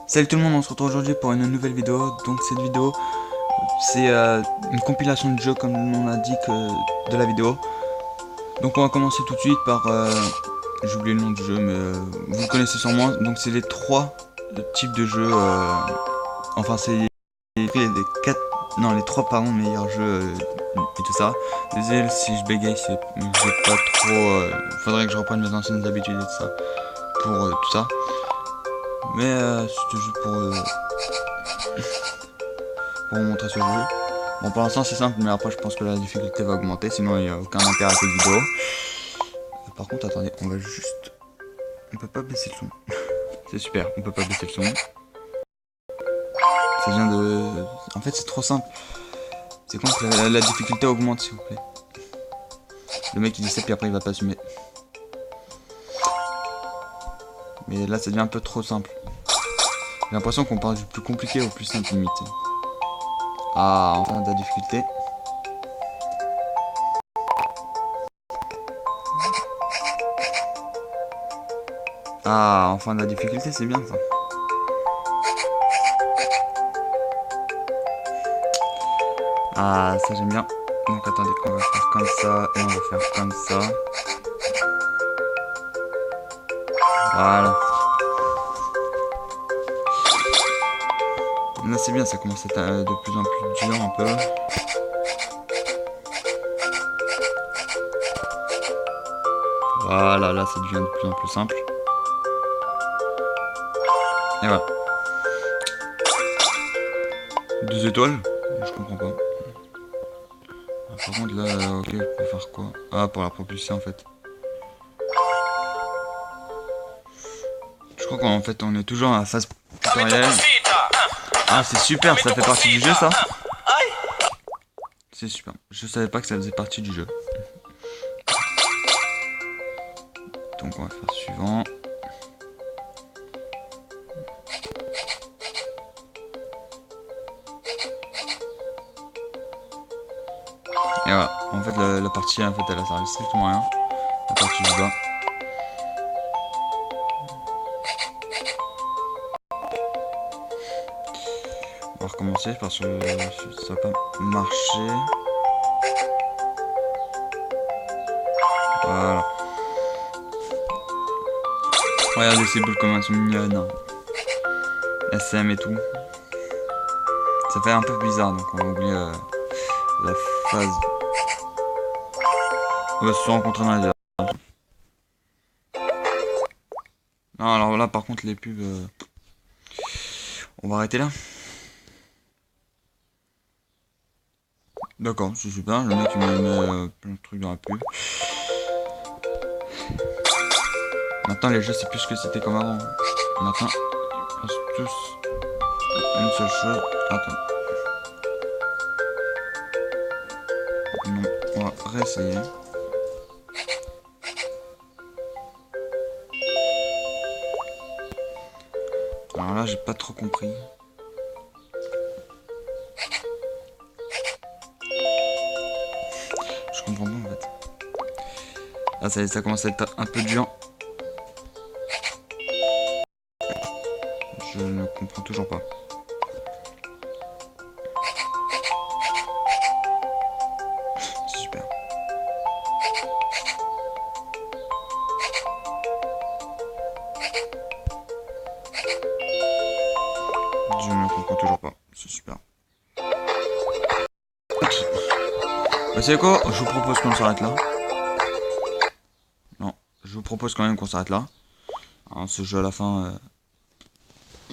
Salut tout le monde, on se retrouve aujourd'hui pour une nouvelle vidéo. Donc cette vidéo, c'est une compilation de jeux comme le nom l'indique de la vidéo. Donc on va commencer tout de suite par, j'ai oublié le nom du jeu mais vous le connaissez sûrement. Donc c'est les trois types de jeux, enfin c'est les quatre, non les trois pardon meilleurs jeux et tout ça. Désolé si je bégaye, c'est j'ai pas trop, faudrait que je reprenne mes anciennes habitudes et tout ça pour tout ça. Mais c'était juste pour vous montrer ce jeu. Bon, pour l'instant c'est simple, mais après je pense que la difficulté va augmenter, sinon il n'y a aucun intérêt à cette vidéo. Par contre, attendez, on va juste... On peut pas baisser le son. C'est super, on peut pas baisser le son. Ça vient de... En fait c'est trop simple. C'est quand la difficulté augmente, s'il vous plaît. Le mec il dit ça, puis après il va pas assumer. Mais là ça devient un peu trop simple. J'ai l'impression qu'on part du plus compliqué au plus simple limite. Ah, enfin de la difficulté. Ah, enfin de la difficulté, c'est bien ça. Ah, ça j'aime bien. Donc attendez, on va faire comme ça et on va faire comme ça. Voilà. Là c'est bien, ça commence à être de plus en plus dur un peu. Voilà, là ça devient de plus en plus simple. Et voilà. 2 étoiles? Je comprends pas. Ah, par contre là, ok, pour faire quoi? Ah, pour la propulser en fait. Je crois qu'en fait on est toujours à la phase tutoriel. Ah, c'est super, ça fait partie du jeu ça? C'est super. Je savais pas que ça faisait partie du jeu. Donc on va faire suivant. Et voilà, en fait la partie en fait elle a servi strictement à rien. La partie du bas. On va recommencer parce que ça va pas marcher. Voilà. Regardez ces boules comme elles sont mignonnes. SM et tout. Ça fait un peu bizarre donc on va oublier la phase. On va se rencontrer dans les airs. Non, alors là par contre les pubs, on va arrêter là. D'accord, c'est super, le mec il me met plein de trucs dans la pub. Maintenant les jeux c'est plus ce que c'était comme avant. Maintenant ils pensent tous une seule chose. Attends. Non, on va réessayer. Alors là j'ai pas trop compris. Je comprends pas en fait. Ah ça commence à être un peu dur. Je ne comprends toujours pas. C'est super. Je ne comprends toujours pas. C'est super. Vous savez quoi? Je vous propose qu'on s'arrête là. Non, je vous propose quand même qu'on s'arrête là. Alors, ce jeu à la fin,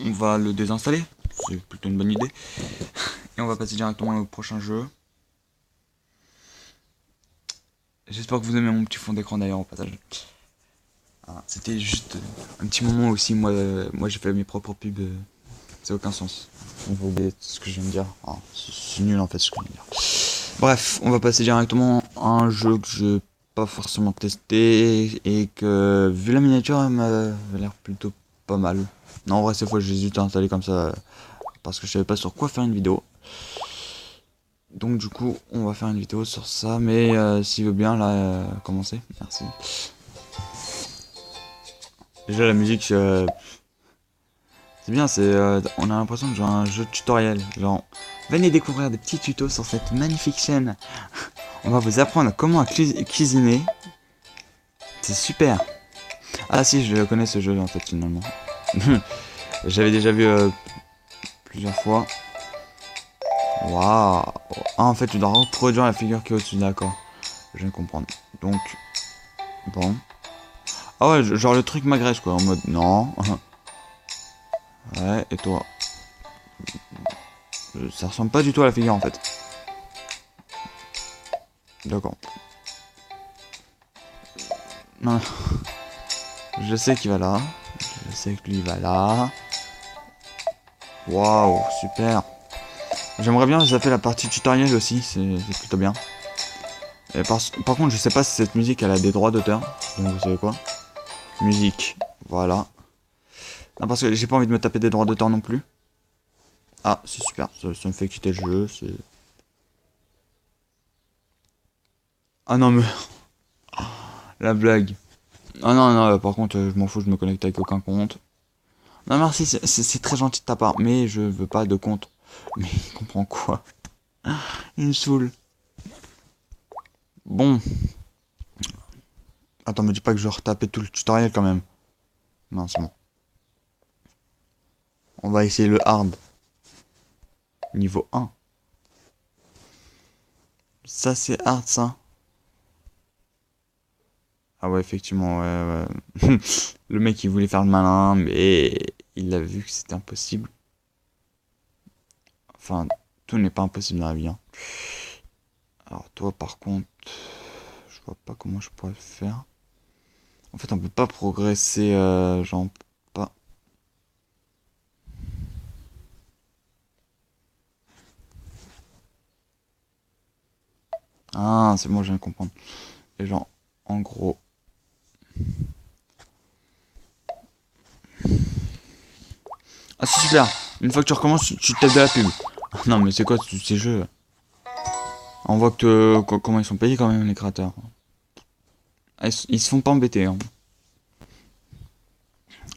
on va le désinstaller. C'est plutôt une bonne idée. Et on va passer directement au prochain jeu. J'espère que vous aimez mon petit fond d'écran d'ailleurs au passage. C'était juste un petit moment aussi. Moi j'ai fait mes propres pubs. Ça n'a aucun sens. On va oublier ce que je viens de dire. C'est nul en fait ce que je viens de dire. Bref, on va passer directement à un jeu que je n'ai pas forcément testé et que vu la miniature elle m'a l'air plutôt pas mal. Non en vrai cette fois j'ai juste installé comme ça parce que je savais pas sur quoi faire une vidéo. Donc du coup on va faire une vidéo sur ça, mais s'il veut bien là commencer, merci. Déjà la musique C'est bien, on a l'impression de jouer à un jeu tutoriel. Genre, venez découvrir des petits tutos sur cette magnifique chaîne. On va vous apprendre comment cuisiner. C'est super. Ah si, je connais ce jeu en fait finalement. J'avais déjà vu plusieurs fois. Waouh. Ah en fait tu dois reproduire la figure qui est au-dessus, d'accord. Je viens de comprendre. Donc, bon. Ah ouais, genre le truc m'agresse quoi, en mode non. Ouais, et toi? Ça ressemble pas du tout à la figure en fait. D'accord. Non. Je sais qu'il va là. Je sais que lui va là. Waouh, super. J'aimerais bien ça fait la partie tutoriel aussi, c'est plutôt bien. Et par contre, je sais pas si cette musique elle a des droits d'auteur. Donc vous savez quoi? Musique, voilà. Non, parce que j'ai pas envie de me taper des droits d'auteur non plus. Ah, c'est super, ça me fait quitter le jeu, c'est... Ah non mais... La blague. Ah non, non, par contre, je m'en fous, je me connecte avec aucun compte. Non merci, c'est très gentil de ta part, mais je veux pas de compte. Mais il comprend quoi? Il me saoule. Bon. Attends, me dis pas que je vais retaper tout le tutoriel quand même. Non, c'est bon. On va essayer le hard. Niveau 1. Ça, c'est hard, ça. Ah ouais, effectivement, ouais, ouais. Le mec, il voulait faire le malin, mais il a vu que c'était impossible. Enfin, tout n'est pas impossible dans la vie, hein. Alors toi, par contre, je vois pas comment je pourrais le faire. En fait, on peut pas progresser, genre, pas... Ah, c'est bon, je viens de comprendre. Et genre, en gros... Ah, c'est super. Une fois que tu recommences, tu te tapes de la pub. Non, mais c'est quoi tous ces jeux? On voit comment ils sont payés quand même, les créateurs. Ah, ils se font pas embêter, hein.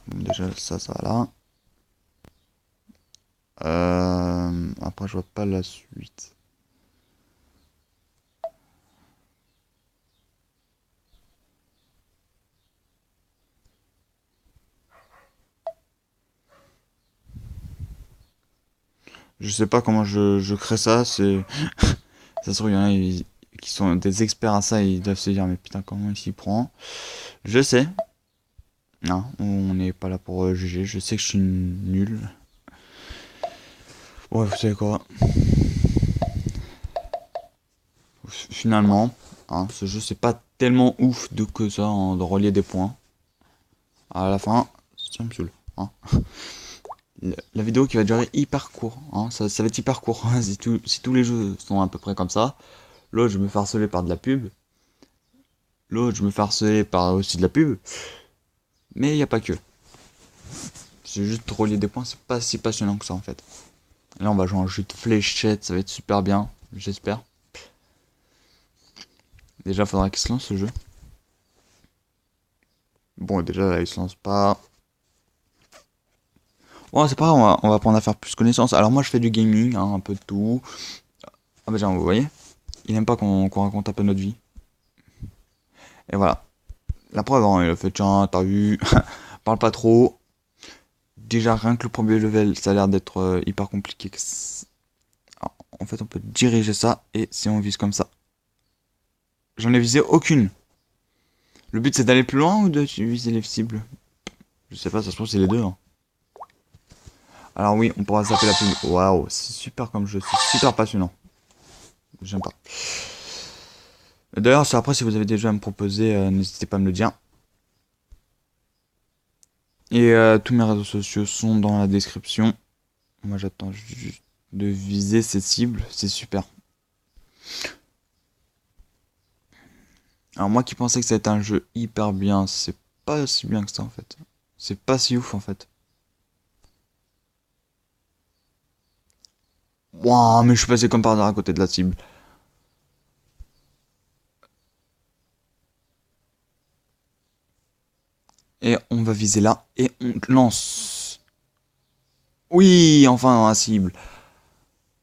Bon, déjà, ça va là. Après, je vois pas la suite. Je sais pas comment je crée ça, c'est... Ça se trouve, il y en a qui sont des experts à ça, et ils doivent se dire, mais putain, comment il s'y prend? Je sais. Non, on n'est pas là pour juger, je sais que je suis nul. Ouais, vous savez quoi? Finalement, hein, ce jeu, c'est pas tellement ouf de que ça, hein, de relier des points. À la fin, ça me saoule, hein. La vidéo qui va durer hyper court, hein, ça va être hyper court, hein, si tous les jeux sont à peu près comme ça. L'autre, je me fais harceler par de la pub. L'autre, je me fais harceler par aussi de la pub. Mais il n'y a pas que. C'est juste relier des points, c'est pas si passionnant que ça en fait. Là, on va jouer un jeu de fléchettes, ça va être super bien, j'espère. Déjà, faudra qu'il se lance ce jeu. Bon, déjà, là, il se lance pas. Bon, c'est pas grave, on va apprendre à faire plus connaissance. Alors, moi, je fais du gaming, hein, un peu de tout. Ah, bah, tiens, vous voyez, il aime pas qu'on raconte un peu notre vie. Et voilà. La preuve, hein, il a fait, tiens, t'as vu, parle pas trop. Déjà, rien que le premier level, ça a l'air d'être hyper compliqué. Alors, en fait, on peut diriger ça, et si on vise comme ça. J'en ai visé aucune. Le but, c'est d'aller plus loin ou de viser les cibles? Je sais pas, ça se trouve, c'est les deux, hein. Alors oui, on pourra zapper la pub. Waouh, c'est super comme jeu, c'est super passionnant. J'aime pas. D'ailleurs, après, si vous avez des jeux à me proposer, n'hésitez pas à me le dire. Et tous mes réseaux sociaux sont dans la description. Moi, j'attends juste de viser cette cible, c'est super. Alors moi qui pensais que c'était un jeu hyper bien, c'est pas si bien que ça en fait. C'est pas si ouf en fait. Wouah, mais je suis passé comme par hasard à côté de la cible. Et on va viser là et on lance. Oui, enfin un cible.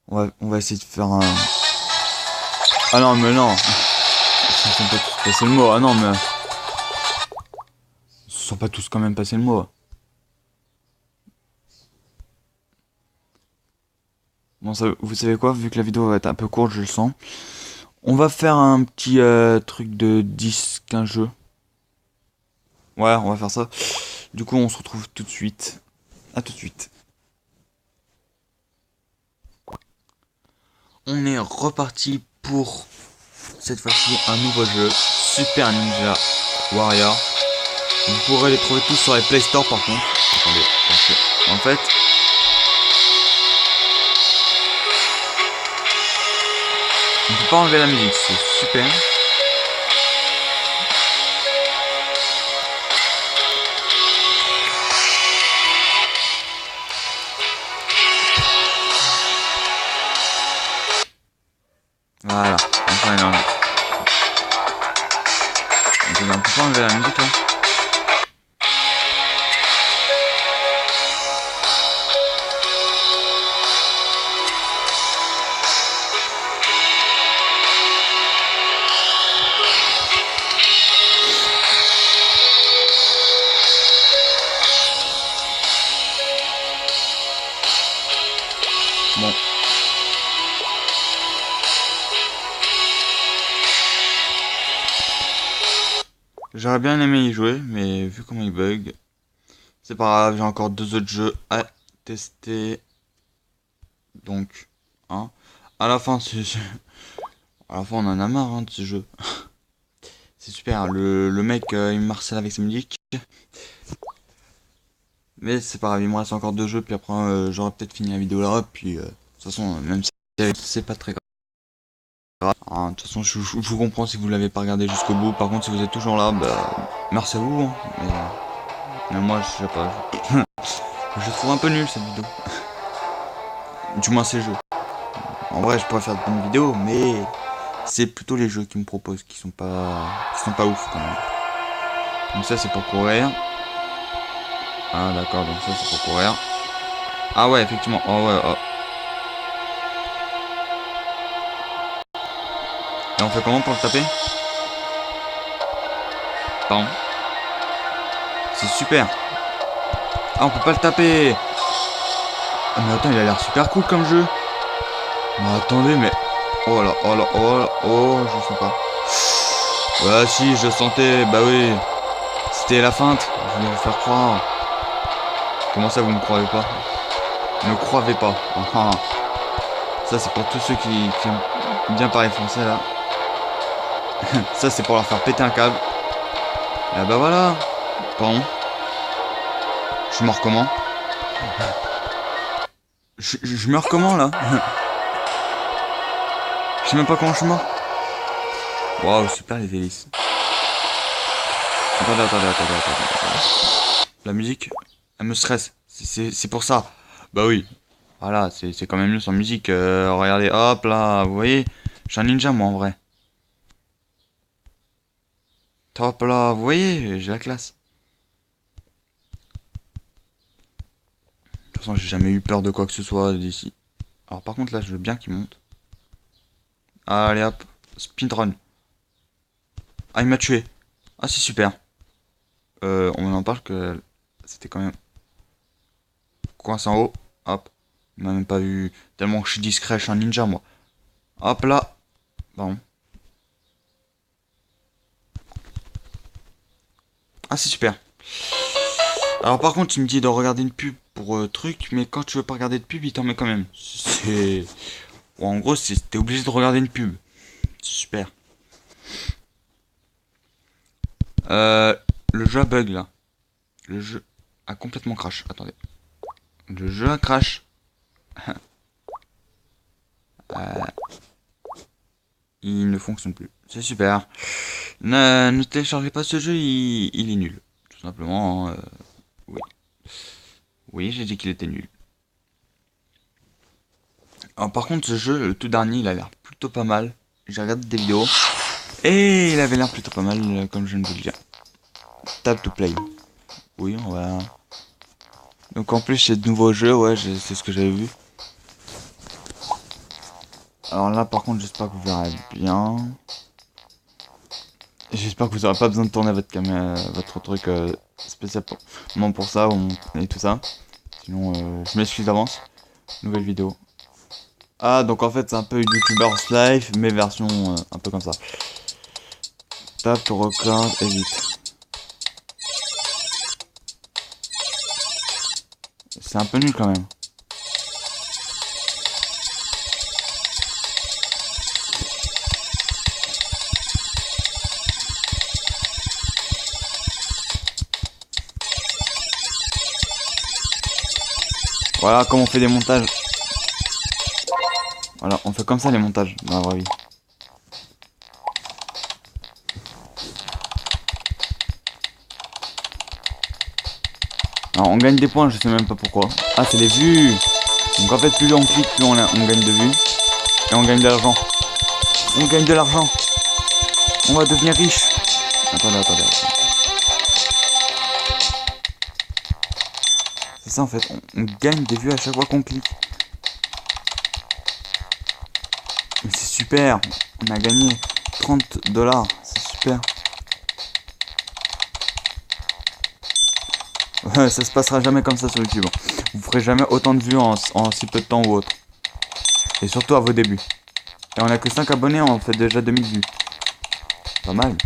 On va essayer de faire un... Ah non, mais non. Ils sont pas tous passés le mot. Ah non, mais... Ils sont pas tous quand même passés le mot. Bon, ça, vous savez quoi, vu que la vidéo va être un peu courte, je le sens. On va faire un petit truc de 10-15 jeux. Ouais, on va faire ça. Du coup, on se retrouve tout de suite. À tout de suite. On est reparti pour cette fois-ci un nouveau jeu, Super Ninja Warrior. Vous pourrez les trouver tous sur les Play Store par contre. Attendez, parce que, en fait, on peut pas enlever la musique, c'est super. Voilà, enfin non. On peut pas enlever la musique là. Bon. J'aurais bien aimé y jouer, mais vu comment il bug, c'est pas grave, j'ai encore 2 autres jeux à tester. Donc, hein. À la fin, à la fin, on en a marre hein, de ce jeu. C'est super, le mec, il me harcèle avec sa musique. Mais c'est pas grave, il me reste encore 2 jeux, puis après, j'aurai peut-être fini la vidéo là, puis de toute façon, même si c'est pas très grave. Hein, de toute façon, je vous comprends si vous l'avez pas regardé jusqu'au bout. Par contre, si vous êtes toujours là, bah, merci à vous. Hein. Mais moi, je sais pas. Je trouve un peu nul cette vidéo. Du moins, ces jeux. En vrai, je pourrais faire de bonnes vidéos, mais c'est plutôt les jeux qui me proposent qui sont pas ouf quand même. Donc ça, c'est pour courir. Ah d'accord, donc ça c'est pour courir. Ah ouais, effectivement. Oh ouais. Oh. Et on fait comment pour le taper? Pardon. C'est super. Ah, on peut pas le taper. Ah mais attends, il a l'air super cool comme jeu. Mais attendez, mais... Oh là, oh là, oh là, oh, je sais pas. Ouais, si, je sentais, bah oui. C'était la feinte, je voulais vous faire croire. Comment ça, vous me croyez pas? Ne croyez pas. Enfin, ça c'est pour tous ceux qui aiment bien parler français là. Ça c'est pour leur faire péter un câble. Et bah voilà. Pardon. Je meurs comment? Je meurs comment là? Je sais même pas comment je suis mort. Waouh, super les hélices. Attendez. La musique, elle me stresse. C'est pour ça. Bah oui. Voilà, c'est quand même mieux sans musique. Regardez, hop là, vous voyez. Je suis un ninja moi en vrai. Hop là, vous voyez, j'ai la classe. De toute façon, j'ai jamais eu peur de quoi que ce soit d'ici. Alors par contre là, je veux bien qu'il monte. Allez hop, speedrun. Ah, il m'a tué. Ah, c'est super. On en parle que c'était quand même coincé en haut. Hop. Il m'a même pas vu. Tellement que je suis discret, je suis un ninja moi. Hop là. Bon. Ah, c'est super. Alors par contre, il me dit de regarder une pub pour truc, mais quand tu veux pas regarder de pub, il t'en met quand même. C'est... Bon, en gros, t'es obligé de regarder une pub. C'est super. Le jeu a bug là. Le jeu a complètement crash. Attendez. Le jeu a crash. Il ne fonctionne plus. C'est super. Ne téléchargez pas ce jeu, il est nul. Tout simplement. Oui. Oui, j'ai dit qu'il était nul. Alors, par contre, ce jeu, le tout dernier, il a l'air plutôt pas mal. J'ai regardé des vidéos. Et il avait l'air plutôt pas mal, comme je viens de vous le dire. Tap to play. Oui, on va... Donc en plus c'est de nouveaux jeux, ouais, c'est ce que j'avais vu. Alors là par contre j'espère que vous verrez bien. J'espère que vous aurez pas besoin de tourner votre caméra, votre truc spécialement pour ça et tout ça. Sinon je m'excuse d'avance. Nouvelle vidéo. Ah donc en fait c'est un peu YouTuber's Life mais version un peu comme ça. Tape, record, edit. C'est un peu nul quand même. Voilà comment on fait des montages. Voilà, on fait comme ça les montages dans la vraie vie. Alors on gagne des points, je sais même pas pourquoi. Ah c'est les vues. Donc en fait plus on clique, plus on gagne de vues. Et on gagne de l'argent. On gagne de l'argent. On va devenir riche. Attendez. C'est ça en fait, on gagne des vues à chaque fois qu'on clique. Mais c'est super. On a gagné 30 $. C'est super. Ouais, ça se passera jamais comme ça sur YouTube. Vous ferez jamais autant de vues en si peu de temps ou autre. Et surtout à vos débuts. Et on a que 5 abonnés, on fait déjà 2000 vues. Pas mal.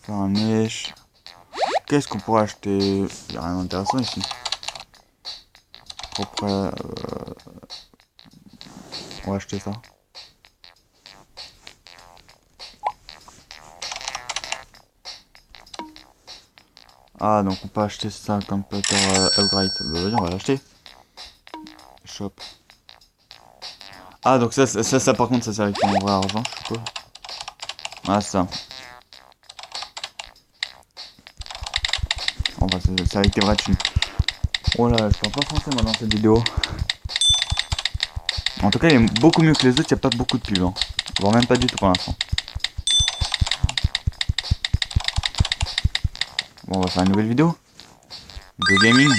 Faire un mèche. Qu'est-ce qu'on pourrait acheter? Il y a rien d'intéressant ici. Après, on va acheter ça. Ah donc on peut acheter ça comme computer upgrade. Bah vas-y on va l'acheter. Shop. Ah donc ça par contre ça c'est avec mon vrai argent je suppose. Ah ça. On va c'est avec tes vrais thunes. Oh là je parle pas français moi dans cette vidéo. En tout cas il est beaucoup mieux que les autres, il n'y a pas beaucoup de pubs. Hein. Voire même pas du tout pour l'instant. Bon on va faire une nouvelle vidéo. Vidéo gaming.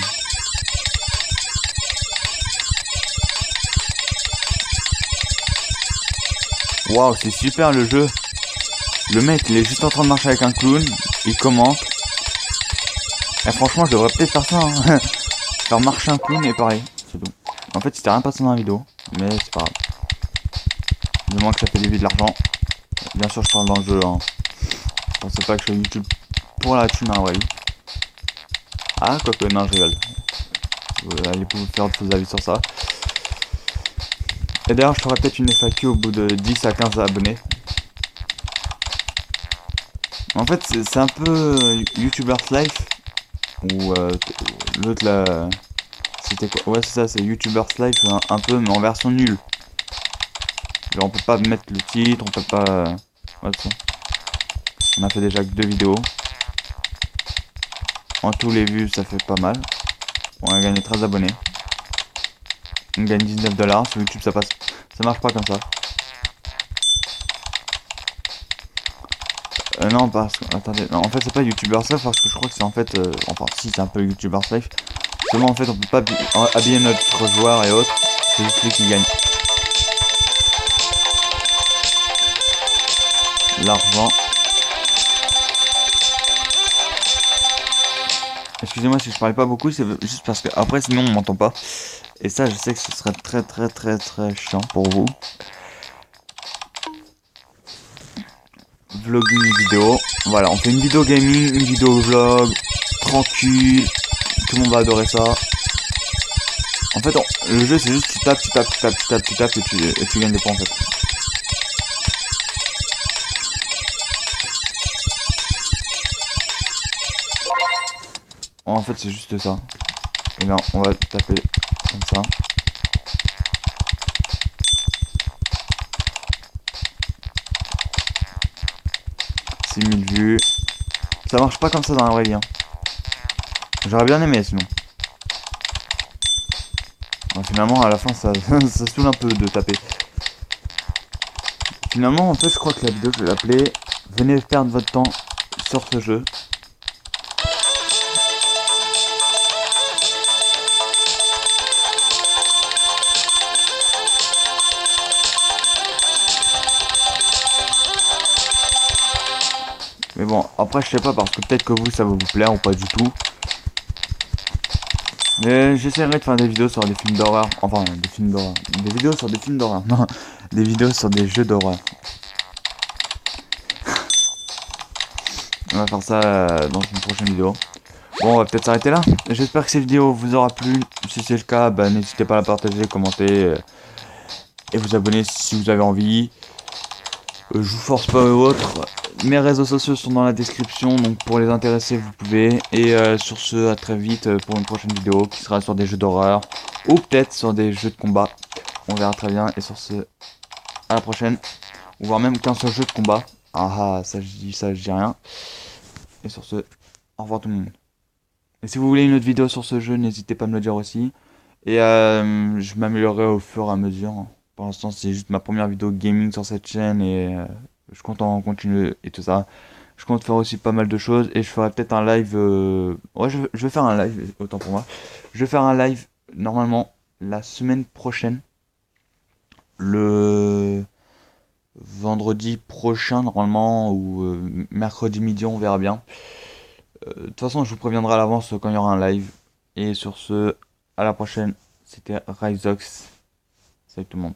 Waouh c'est super le jeu. Le mec il est juste en train de marcher avec un clown. Il commente. Et franchement je devrais peut-être faire ça hein. Faire marcher un clown et pareil. C'est tout. En fait il s'était rien passé dans la vidéo. Mais c'est pas grave. Du moins que ça fait des vues de l'argent. Bien sûr je parle dans le jeu hein. Je pensais pas que je fais YouTube pour la thune hein ouais. Ah quoique non je rigole. Vous allez pouvoir faire de vos avis sur ça. Et d'ailleurs je ferai peut-être une FAQ au bout de 10 à 15 abonnés. En fait c'est un peu YouTuber's Life. Ou l'autre là. C'était quoi? Ouais c'est ça, c'est YouTuber's Life un peu mais en version nulle. Genre on peut pas mettre le titre, on peut pas... Ouais, ça. On a fait déjà que 2 vidéos. En tous les vues ça fait pas mal. On a gagné 13 abonnés. On gagne 19 $. Sur YouTube ça passe. Ça marche pas comme ça. Non parce que. Attendez, non, en fait c'est pas YouTuber's Life parce que je crois que c'est en fait. Enfin si c'est un peu YouTuber's Life. Seulement en fait on peut pas habiller notre joueur et autres. C'est juste lui qui gagne. L'argent. Excusez-moi si je parlais pas beaucoup, c'est juste parce que après sinon on m'entend pas. Et ça je sais que ce serait très chiant pour vous. Vlogging vidéo. Voilà, on fait une vidéo gaming, une vidéo vlog, tranquille. Tout le monde va adorer ça. En fait, le jeu c'est juste tu tapes et tu gagnes des points en fait. En fait c'est juste ça. Et là on va taper comme ça. « 6000 vues. Ça marche pas comme ça dans la vraie vie. Hein. J'aurais bien aimé sinon. Bon, finalement à la fin ça, ça saoule un peu de taper. Finalement, en fait, je crois que la vidéo, je vais l'appeler Venez perdre votre temps sur ce jeu. Mais bon, après, je sais pas, parce que peut-être que vous, ça va vous plaire ou pas du tout. Mais j'essaierai de faire des vidéos sur des films d'horreur. Enfin, des films d'horreur. Des vidéos sur des films d'horreur. Non, des vidéos sur des jeux d'horreur. On va faire ça dans une prochaine vidéo. Bon, on va peut-être s'arrêter là. J'espère que cette vidéo vous aura plu. Si c'est le cas, bah, n'hésitez pas à la partager, commenter et vous abonner si vous avez envie. Je vous force pas ou autre. Mes réseaux sociaux sont dans la description, donc pour les intéresser, vous pouvez. Et sur ce, à très vite pour une prochaine vidéo qui sera sur des jeux d'horreur ou peut-être sur des jeux de combat. On verra très bien. Et sur ce, à la prochaine. Ou voire même qu'un seul jeu de combat. Ah, ça je dis rien. Et sur ce, au revoir tout le monde. Et si vous voulez une autre vidéo sur ce jeu, n'hésitez pas à me le dire aussi. Et je m'améliorerai au fur et à mesure. Pour l'instant, c'est juste ma première vidéo gaming sur cette chaîne et je compte en continuer et tout ça. Je compte faire aussi pas mal de choses et je ferai peut-être un live. Ouais, je vais faire un live, autant pour moi. Je vais faire un live normalement la semaine prochaine. Le vendredi prochain, normalement, ou mercredi midi, on verra bien. De toute façon, je vous préviendrai à l'avance quand il y aura un live. Et sur ce, à la prochaine. C'était Ryzox. Salut tout le monde.